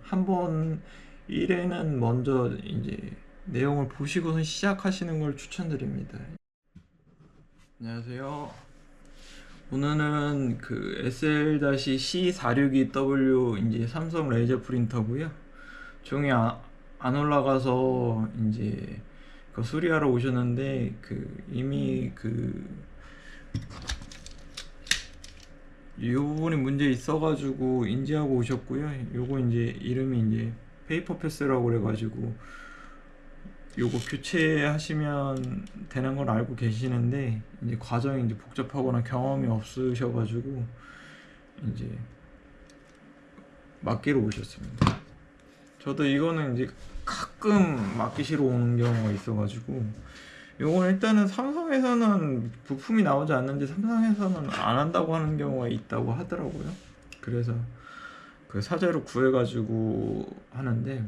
한번 1회는 먼저 이제 내용을 보시고선 시작하시는 걸 추천드립니다. 안녕하세요. 오늘은 그 SL-C462W 이제 삼성 레이저 프린터고요. 종이 안 올라가서 이제 그 수리하러 오셨는데 이미 이 부분이 문제 있어가지고 인지하고 오셨고요. 요거 이제 이름이 이제 페이퍼 패스라고 그래가지고 요거 교체하시면 되는 걸 알고 계시는데 이제 과정이 이제 복잡하거나 경험이 없으셔가지고 이제 맡기러 오셨습니다. 저도 이거는 이제 가끔 맡기시러 오는 경우가 있어가지고 요건 일단은 삼성에서는 부품이 나오지 않는데 삼성에서는 안 한다고 하는 경우가 있다고 하더라고요. 그래서 그 사제로 구해가지고 하는데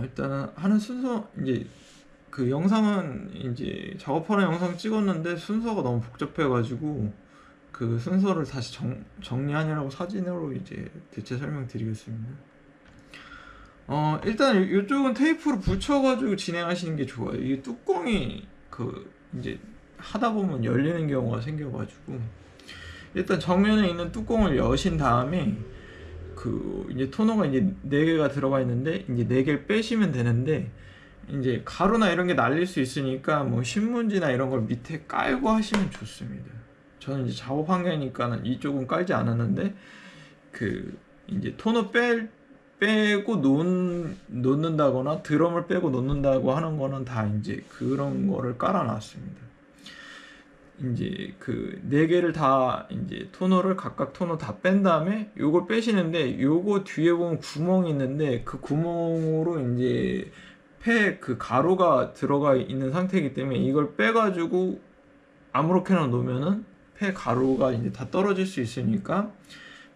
일단은 하는 순서 이제 그 영상은 이제 작업하는 영상 찍었는데 순서가 너무 복잡해가지고 그 순서를 다시 정리하느라고 사진으로 이제 대체 설명드리겠습니다. 일단 이쪽은 테이프로 붙여가지고 진행하시는 게 좋아요. 이 뚜껑이 이제 하다 보면 열리는 경우가 생겨가지고 일단 정면에 있는 뚜껑을 여신 다음에 이제 토너가 이제 4개가 들어가 있는데 이제 4개를 빼시면 되는데 이제 가루나 이런 게 날릴 수 있으니까 뭐 신문지나 이런 걸 밑에 깔고 하시면 좋습니다. 저는 이제 작업 환경이니까는 이쪽은 깔지 않았는데 이제 토너 빼고 놓는다거나 드럼을 빼고 놓는다고 하는 거는 다 이제 그런 거를 깔아놨습니다. 이제 4개를 다 이제 토너를 각각 토너 다 뺀 다음에 요걸 빼시는데 요거 뒤에 보면 구멍이 있는데 그 구멍으로 이제 가루가 들어가 있는 상태이기 때문에 이걸 빼가지고 아무렇게나 놓으면은 가루가 이제 다 떨어질 수 있으니까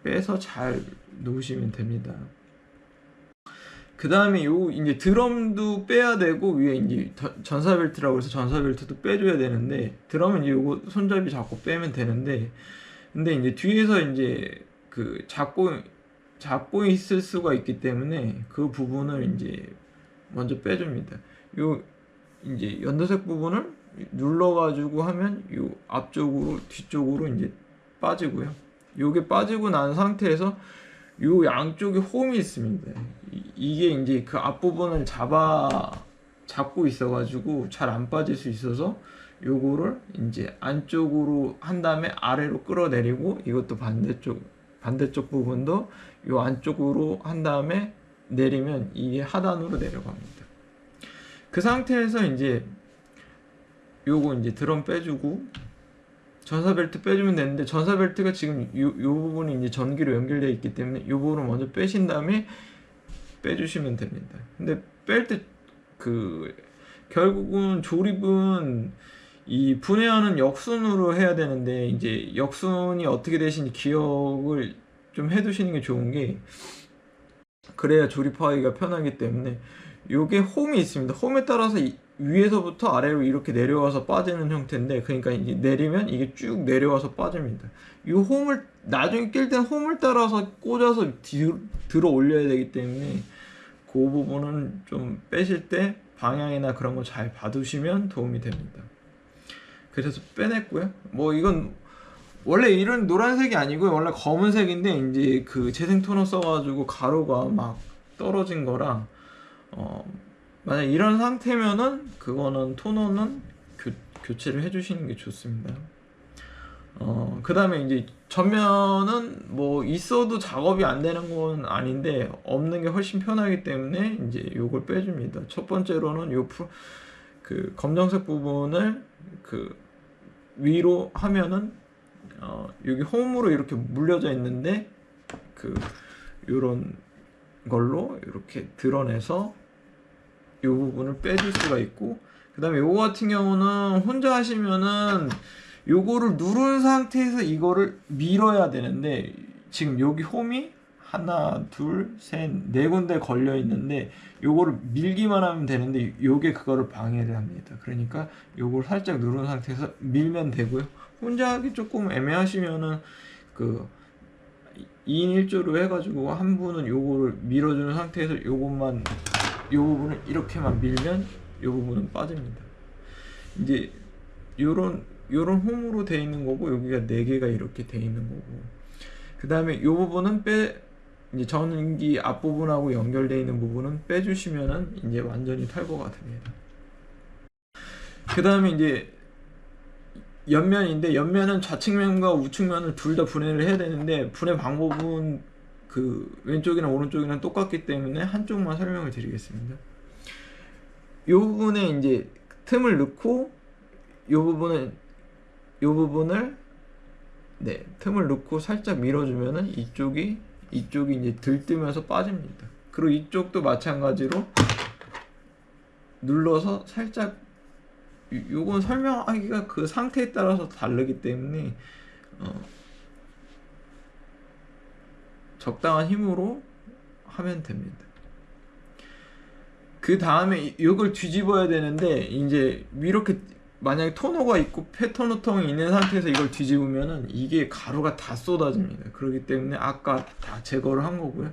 빼서 잘 놓으시면 됩니다. 그 다음에 이제 드럼도 빼야 되고 위에 이제 전사벨트라고 해서 전사벨트도 빼줘야 되는데 드럼은 이제 요거 손잡이 잡고 빼면 되는데 근데 이제 뒤에서 이제 잡고 있을 수가 있기 때문에 그 부분을 이제 먼저 빼줍니다. 이제 연도색 부분을 눌러가지고 하면 요 앞쪽으로 뒤쪽으로 이제 빠지고요. 요게 빠지고 난 상태에서 요 양쪽에 홈이 있습니다. 이게 이제 그 앞부분을 잡고 있어가지고 잘 안 빠질 수 있어서 요거를 이제 안쪽으로 한 다음에 아래로 끌어내리고 이것도 반대쪽 부분도 요 안쪽으로 한 다음에 내리면 이게 하단으로 내려갑니다. 그 상태에서 이제 요거 이제 드럼 빼주고 전사벨트 빼주면 되는데 전사벨트가 지금 요 부분이 이제 전기로 연결되어 있기 때문에 요 부분을 먼저 빼신 다음에 빼주시면 됩니다. 근데 뺄 때 결국은 조립은 이 분해하는 역순으로 해야 되는데 이제 역순이 어떻게 되시는지 기억을 좀 해두시는 게 좋은 게 그래야 조립하기가 편하기 때문에 요게 홈이 있습니다. 홈에 따라서 위에서부터 아래로 이렇게 내려와서 빠지는 형태인데 그러니까 이제 내리면 이게 쭉 내려와서 빠집니다. 이 홈을 나중에 낄 때는 홈을 따라서 꽂아서 들어 올려야 되기 때문에 그 부분은 좀 빼실 때 방향이나 그런 거 잘 봐두시면 도움이 됩니다. 그래서 빼냈고요. 뭐 이건 원래 이런 노란색이 아니고요. 원래 검은색인데 이제 재생 토너 써가지고 가루가 막 떨어진 거랑 만약 이런 상태면은 그거는 토너는 교체를 해주시는 게 좋습니다. 그 다음에 이제 전면은 뭐 있어도 작업이 안 되는 건 아닌데 없는 게 훨씬 편하기 때문에 이제 요걸 빼줍니다. 첫 번째로는 검정색 부분을 위로 하면은 여기 홈으로 이렇게 물려져 있는데 요런 걸로 이렇게 드러내서 이 부분을 빼줄 수가 있고 그 다음에 요거 같은 경우는 혼자 하시면은 요거를 누른 상태에서 이거를 밀어야 되는데 지금 여기 홈이 하나 둘 셋 4군데 걸려 있는데 요거를 밀기만 하면 되는데 요게 그거를 방해를 합니다. 그러니까 요걸 살짝 누른 상태에서 밀면 되고요. 혼자 하기 조금 애매하시면은 2인 1조로 해가지고 한 분은 요거를 밀어주는 상태에서 요것만 요 부분을 이렇게만 밀면 요 부분은 빠집니다. 이제 요런 홈으로 돼 있는 거고 여기가 4개가 이렇게 돼 있는 거고 그 다음에 요 부분은 이제 전기 앞부분하고 연결되어 있는 부분은 빼주시면은 이제 완전히 탈거가 됩니다. 그 다음에 이제 옆면인데 옆면은 좌측면과 우측면을 둘 다 분해를 해야 되는데 분해 방법은 그 왼쪽이나 오른쪽이랑 똑같기 때문에 한쪽만 설명을 드리겠습니다. 이 부분에 이제 틈을 넣고 이 부분을 네, 틈을 넣고 살짝 밀어주면은 이쪽이 이제 들뜨면서 빠집니다. 그리고 이쪽도 마찬가지로 눌러서 살짝 요건 설명하기가 그 상태에 따라서 다르기 때문에 적당한 힘으로 하면 됩니다. 그 다음에 이걸 뒤집어야 되는데 이제 이렇게 만약에 토너가 있고 패턴호통이 있는 상태에서 이걸 뒤집으면은 이게 가루가 다 쏟아집니다. 그렇기 때문에 아까 다 제거를 한 거고요.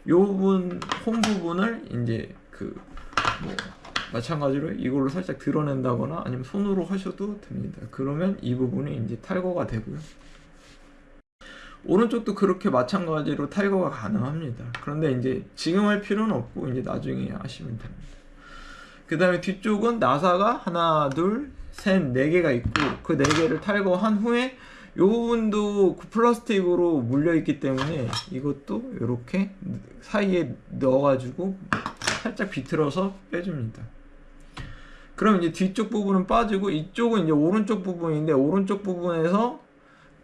요 부분 홈 부분을 이제 뭐 마찬가지로 이걸로 살짝 드러낸다거나 아니면 손으로 하셔도 됩니다. 그러면 이 부분이 이제 탈거가 되고요. 오른쪽도 그렇게 마찬가지로 탈거가 가능합니다. 그런데 이제 지금 할 필요는 없고 이제 나중에 하시면 됩니다. 그 다음에 뒤쪽은 나사가 하나, 둘, 셋, 4개가 있고 그 4개를 탈거한 후에 이 부분도 플라스틱으로 물려있기 때문에 이것도 이렇게 사이에 넣어가지고 살짝 비틀어서 빼줍니다. 그럼 이제 뒤쪽 부분은 빠지고 이쪽은 이제 오른쪽 부분인데 오른쪽 부분에서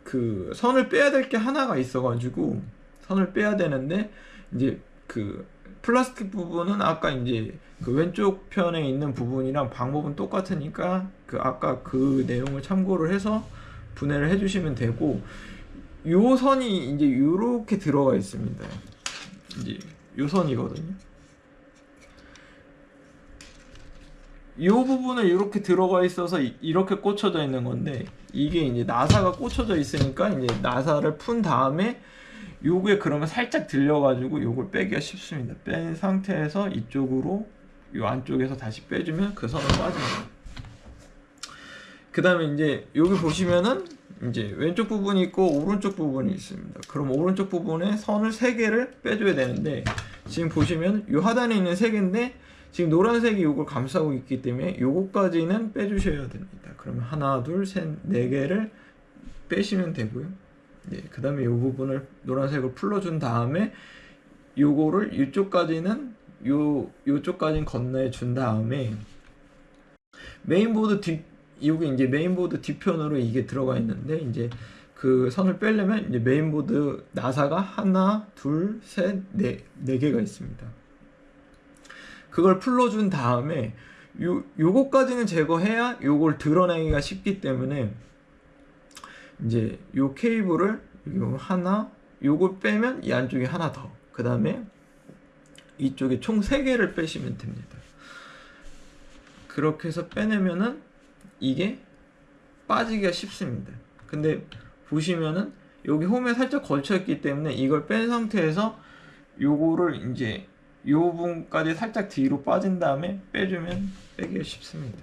그 선을 빼야 될 게 하나가 있어가지고 선을 빼야 되는데 이제 그 플라스틱 부분은 아까 이제 그 왼쪽 편에 있는 부분이랑 방법은 똑같으니까 그 아까 그 내용을 참고를 해서 분해를 해주시면 되고 요 선이 이제 요렇게 들어가 있습니다. 이제 요 선이거든요. 이 부분에 이렇게 들어가 있어서 이렇게 꽂혀져 있는 건데 이게 이제 나사가 꽂혀져 있으니까 이제 나사를 푼 다음에 요게 그러면 살짝 들려가지고 요걸 빼기가 쉽습니다. 뺀 상태에서 이쪽으로 요 안쪽에서 다시 빼주면 그 선은 빠집니다. 그 다음에 이제 여기 보시면은 이제 왼쪽 부분이 있고 오른쪽 부분이 있습니다. 그럼 오른쪽 부분에 선을 3개를 빼줘야 되는데 지금 보시면 요 하단에 있는 3개인데 지금 노란색이 요걸 감싸고 있기 때문에 요거까지는 빼주셔야 됩니다. 그러면 하나, 둘, 셋, 4개를 빼시면 되고요. 네, 그 다음에 요 부분을 노란색을 풀러준 다음에 요거를 이쪽까지는 요쪽까지는 건너준 다음에 메인보드 여기 이제 메인보드 뒤편으로 이게 들어가 있는데 이제 그 선을 빼려면 이제 메인보드 나사가 하나, 둘, 셋, 네 개가 있습니다. 그걸 풀러준 다음에 요거까지는 제거해야 요걸 드러내기가 쉽기 때문에 이제 요 케이블을 요 하나 요걸 빼면 이 안쪽에 하나 더 그 다음에 이쪽에 총 3개를 빼시면 됩니다. 그렇게 해서 빼내면은 이게 빠지기가 쉽습니다. 근데 보시면은 여기 홈에 살짝 걸쳐 있기 때문에 이걸 뺀 상태에서 요거를 이제 요 부분까지 살짝 뒤로 빠진 다음에 빼주면 빼기가 쉽습니다.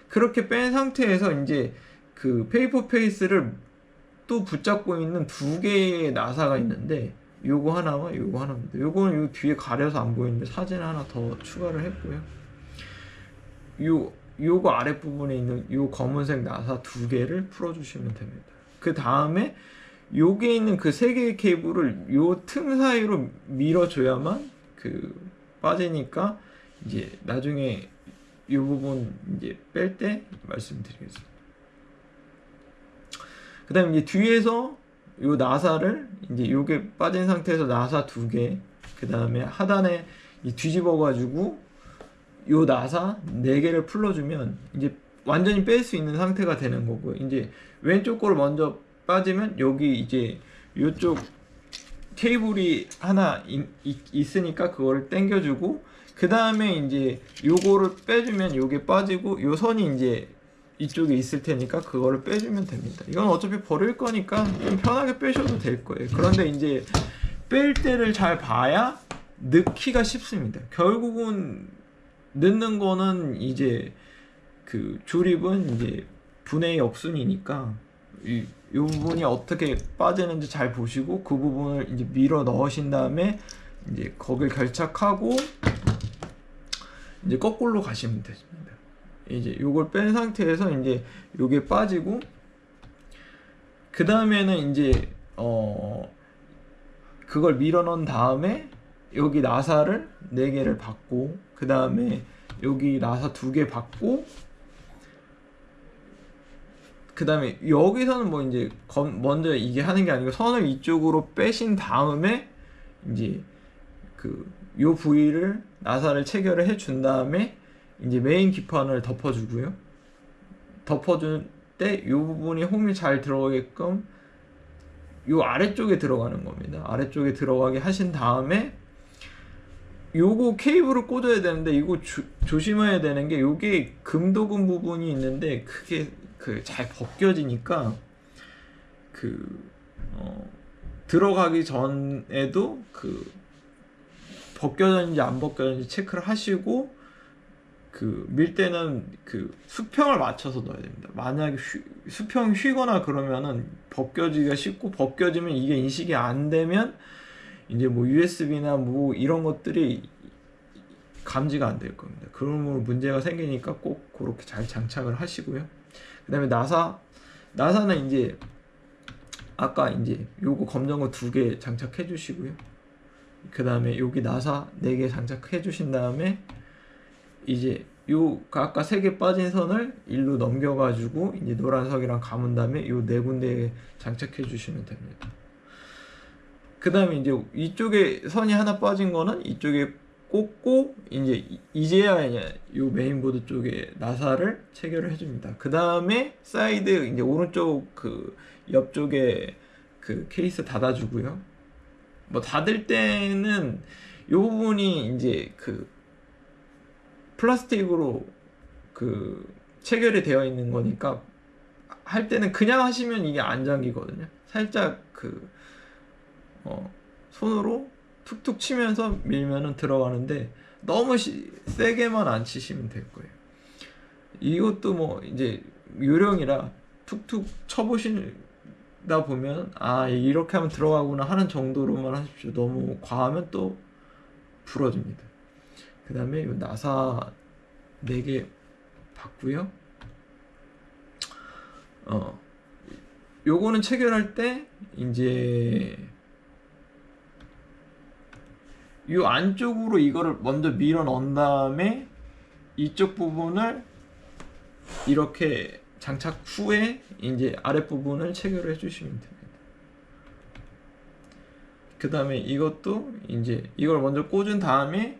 그렇게 뺀 상태에서 이제 그 페이퍼 페이스를 또 붙잡고 있는 2개의 나사가 있는데 요거 하나와 요거 하나입니다. 요거는 요 뒤에 가려서 안 보이는데 사진 하나 더 추가를 했고요. 요거 아랫부분에 있는 요 검은색 나사 2개를 풀어주시면 됩니다. 그 다음에 요게 있는 그 3개의 케이블을 요 틈 사이로 밀어줘야만 빠지니까 이제 나중에 이 부분 이제 뺄 때 말씀드리겠습니다. 그 다음에 이제 뒤에서 요 나사를 이제 요게 빠진 상태에서 나사 2개, 그 다음에 하단에 뒤집어 가지고 요 나사 4개를 풀러주면 이제 완전히 뺄 수 있는 상태가 되는 거고요. 이제 왼쪽 거를 먼저 빠지면 여기 이제 요쪽 케이블이 하나 있으니까 그거를 당겨주고 그 다음에 이제 요거를 빼주면 요게 빠지고 요 선이 이제 이쪽에 있을 테니까 그거를 빼주면 됩니다. 이건 어차피 버릴 거니까 좀 편하게 빼셔도 될 거예요. 그런데 이제 뺄 때를 잘 봐야 넣기가 쉽습니다. 결국은 넣는 거는 이제 그 조립은 이제 분해의 역순이니까 이 부분이 어떻게 빠지는지 잘 보시고 그 부분을 이제 밀어 넣으신 다음에 이제 거길 결착하고 이제 거꾸로 가시면 됩니다. 이제 요걸 뺀 상태에서 이제 요게 빠지고 그 다음에는 이제 그걸 밀어 넣은 다음에 여기 나사를 4개를 받고 그 다음에 여기 나사 2개 받고 그 다음에 여기서는 뭐 이제 먼저 이게 하는 게 아니고 선을 이쪽으로 빼신 다음에 이제 요 부위를 나사를 체결을 해준 다음에 이제 메인 기판을 덮어주고요. 덮어줄 때 요 부분이 홈이 잘 들어가게끔 요 아래쪽에 들어가는 겁니다. 아래쪽에 들어가게 하신 다음에 요거 케이블을 꽂아야 되는데 이거 조심해야 되는 게 요게 금도금 부분이 있는데 그게 잘 벗겨지니까 들어가기 전에도 벗겨졌는지 안 벗겨졌는지 체크를 하시고 밀 때는 수평을 맞춰서 넣어야 됩니다. 만약에 수평이 휘거나 그러면은 벗겨지기가 쉽고 벗겨지면 이게 인식이 안 되면 이제 뭐 USB나 뭐 이런 것들이 감지가 안 될 겁니다. 그러므로 문제가 생기니까 꼭 그렇게 잘 장착을 하시고요. 그 다음에 나사는 이제 아까 이제 요거 검정 거 2개 장착해 주시고요. 그 다음에 여기 나사 4개 장착해 주신 다음에 이제 요 아까 3개 빠진 선을 일로 넘겨 가지고 이제 노란석이랑 감은 다음에 요 4군데에 장착해 주시면 됩니다. 그 다음에 이제 이쪽에 선이 하나 빠진 거는 이쪽에 꽂고 이제야 요 메인보드 쪽에 나사를 체결을 해줍니다. 그 다음에 사이드 이제 오른쪽 옆쪽에 케이스 닫아주고요. 뭐 닫을 때는 요 부분이 이제 플라스틱으로 체결이 되어 있는 거니까 할 때는 그냥 하시면 이게 안 잠기거든요. 살짝 손으로 툭툭 치면서 밀면은 들어가는데 너무 세게만 안 치시면 될 거예요. 이것도 뭐 이제 요령이라 툭툭 쳐보시다 보면 아 이렇게 하면 들어가구나 하는 정도로만 하십시오. 너무 과하면 또 부러집니다. 그 다음에 요 나사 4개 받고요. 요거는 체결할 때 이제 요 안쪽으로 이거를 먼저 밀어 넣은 다음에 이쪽 부분을 이렇게 장착 후에 이제 아랫부분을 체결해 주시면 됩니다. 그 다음에 이것도 이제 이걸 먼저 꽂은 다음에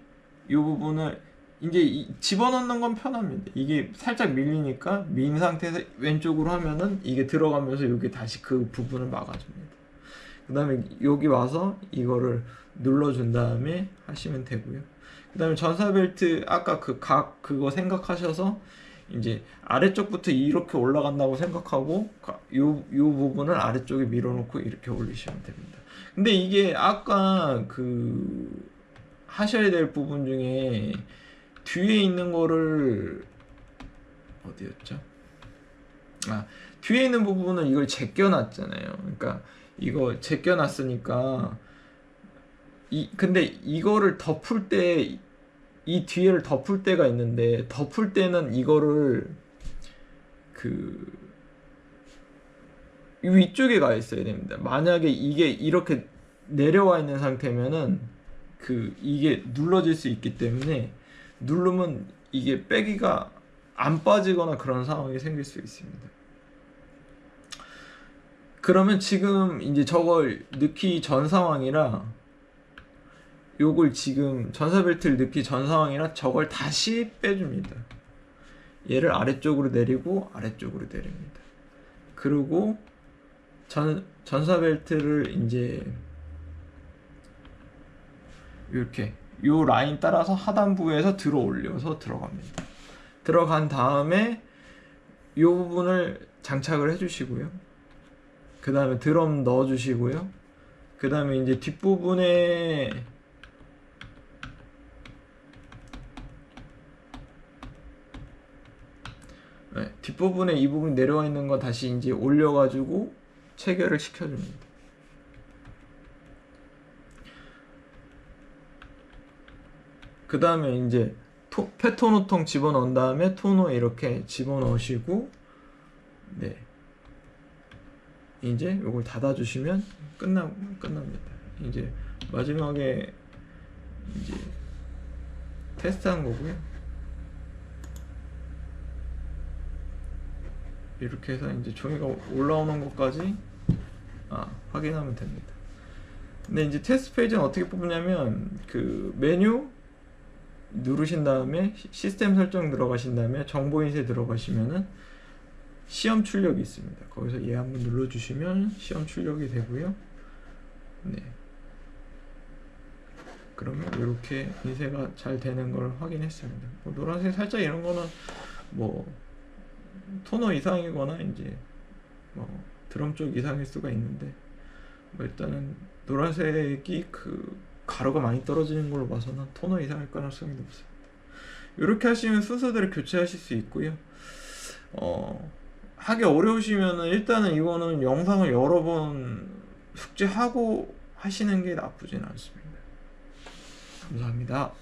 이 부분을 이제 집어넣는 건 편합니다. 이게 살짝 밀리니까 민 상태에서 왼쪽으로 하면은 이게 들어가면서 여기 다시 그 부분을 막아줍니다. 그 다음에 여기 와서 이거를 눌러준 다음에 하시면 되고요. 그 다음에 전사벨트 아까 그거 생각하셔서 이제 아래쪽부터 이렇게 올라간다고 생각하고 요 부분을 아래쪽에 밀어놓고 이렇게 올리시면 됩니다. 근데 이게 아까 하셔야 될 부분 중에 뒤에 있는 거를 어디였죠? 뒤에 있는 부분은 이걸 제껴놨잖아요. 그러니까 이거 제껴놨으니까 근데 이거를 덮을 때 이 뒤에를 덮을 때가 있는데 덮을 때는 이거를 위쪽에 가 있어야 됩니다. 만약에 이게 이렇게 내려와 있는 상태면은 이게 눌러질 수 있기 때문에 누르면 이게 빼기가 안 빠지거나 그런 상황이 생길 수 있습니다. 그러면 지금 이제 저걸 넣기 전 상황이라 요걸 지금 전사벨트를 넣기 전 상황이라 저걸 다시 빼줍니다. 얘를 아래쪽으로 내리고 아래쪽으로 내립니다. 그리고 전사벨트를 이제 이렇게 요 라인 따라서 하단부에서 들어 올려서 들어갑니다. 들어간 다음에 이 부분을 장착을 해주시고요. 그 다음에 드럼 넣어주시고요. 그 다음에 이제 뒷부분에 뒷부분에 이 부분 내려와 있는 거 다시 이제 올려가지고 체결을 시켜줍니다. 그 다음에 이제 페토노통 집어넣은 다음에 토너 이렇게 집어넣으시고, 네, 이제 이걸 닫아주시면 끝납니다. 이제 마지막에 이제 테스트한 거고요. 이렇게 해서 이제 종이가 올라오는 것까지 확인하면 됩니다. 근데 이제 테스트 페이지는 어떻게 뽑냐면 그 메뉴 누르신 다음에 시스템 설정 들어가신 다음에 정보 인쇄 들어가시면은 시험 출력이 있습니다. 거기서 얘 한번 눌러주시면 시험 출력이 되고요. 네. 그러면 이렇게 인쇄가 잘 되는 걸 확인했습니다. 뭐 노란색 살짝 이런 거는 뭐 토너 이상이거나 이제 뭐 드럼 쪽 이상일 수가 있는데, 뭐 일단은 노란색이 그 가루가 많이 떨어지는 걸로 봐서는 토너 이상일 가능성이 높습니다. 이렇게 하시면 순서대로 교체하실 수 있고요. 하기 어려우시면은 일단은 이거는 영상을 여러 번 숙지하고 하시는 게 나쁘진 않습니다. 감사합니다.